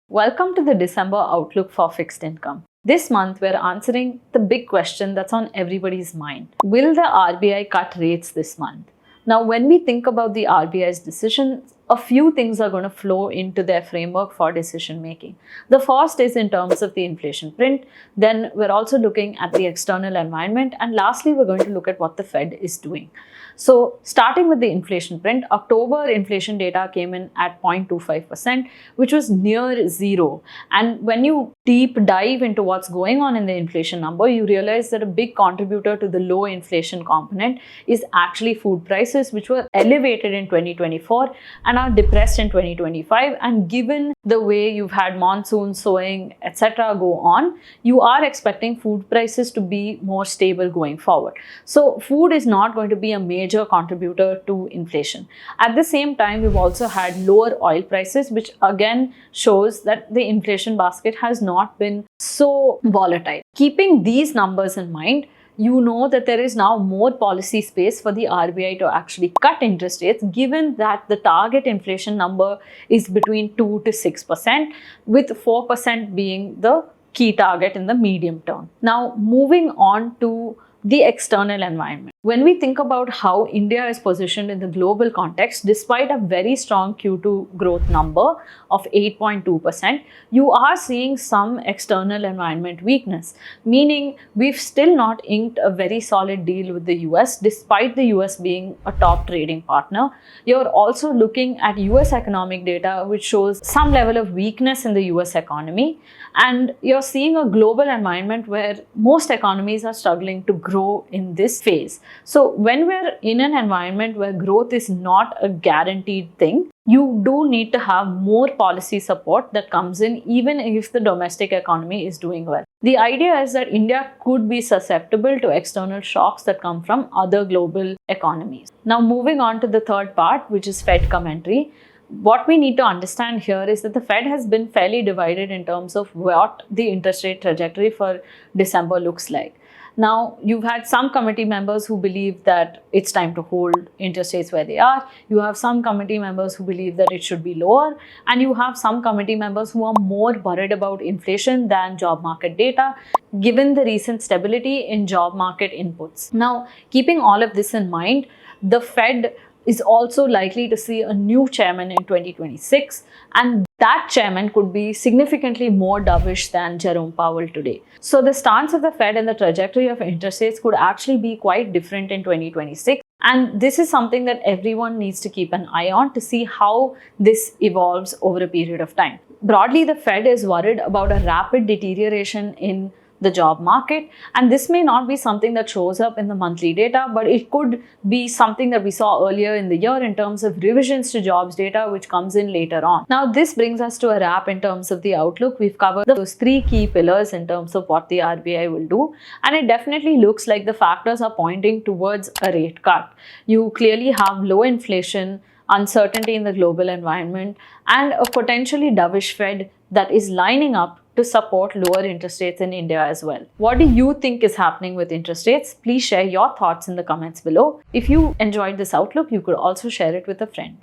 Welcome to the December outlook for fixed income. This month, we're answering the big question that's on everybody's mind. Will the RBI cut rates this month? Now, when we think about the RBI's decisions, a few things are going to flow into their framework for decision making. The first is in terms of the inflation print. Then we're also looking at the external environment. And lastly, we're going to look at what the Fed is doing. So starting with the inflation print, October inflation data came in at 0.25%, which was near zero. And when you deep dive into what's going on in the inflation number, you realize that a big contributor to the low inflation component is actually food prices, which were elevated in 2024 and are depressed in 2025. And given the way you've had monsoon, sowing, etc. go on, you are expecting food prices to be more stable going forward. So food is not going to be a major contributor to inflation. At the same time, we've also had lower oil prices, which again shows that the inflation basket has not been so volatile. Keeping these numbers in mind, you know that there is now more policy space for the RBI to actually cut interest rates, given that the target inflation number is between 2 to 6%, with 4% being the key target in the medium term. Now, moving on to the external environment. When we think about how India is positioned in the global context, despite a very strong Q2 growth number of 8.2%, you are seeing some external environment weakness, meaning we've still not inked a very solid deal with the US, despite the US being a top trading partner. You're also looking at US economic data, which shows some level of weakness in the US economy. And you're seeing a global environment where most economies are struggling to grow in this phase. So when we're in an environment where growth is not a guaranteed thing, you do need to have more policy support that comes in, even if the domestic economy is doing well. The idea is that India could be susceptible to external shocks that come from other global economies. Now, moving on to the third part, which is Fed commentary. What we need to understand here is that the Fed has been fairly divided in terms of what the interest rate trajectory for December looks like. Now, you've had some committee members who believe that it's time to hold interest rates where they are. You have some committee members who believe that it should be lower. And you have some committee members who are more worried about inflation than job market data, given the recent stability in job market inputs. Now, keeping all of this in mind, the Fed is also likely to see a new chairman in 2026, and that chairman could be significantly more dovish than Jerome Powell today. So the stance of the Fed and the trajectory of interest rates could actually be quite different in 2026. And this is something that everyone needs to keep an eye on to see how this evolves over a period of time. Broadly, the Fed is worried about a rapid deterioration in the job market, and this may not be something that shows up in the monthly data, but it could be something that we saw earlier in the year in terms of revisions to jobs data, which comes in later on. Now, this brings us to a wrap in terms of the outlook. We've covered those three key pillars in terms of what the RBI will do, and it definitely looks like the factors are pointing towards a rate cut. You clearly have low inflation, uncertainty in the global environment, and a potentially dovish Fed that is lining up to support lower interest rates in India as well. What do you think is happening with interest rates? Please share your thoughts in the comments below. If you enjoyed this outlook, you could also share it with a friend.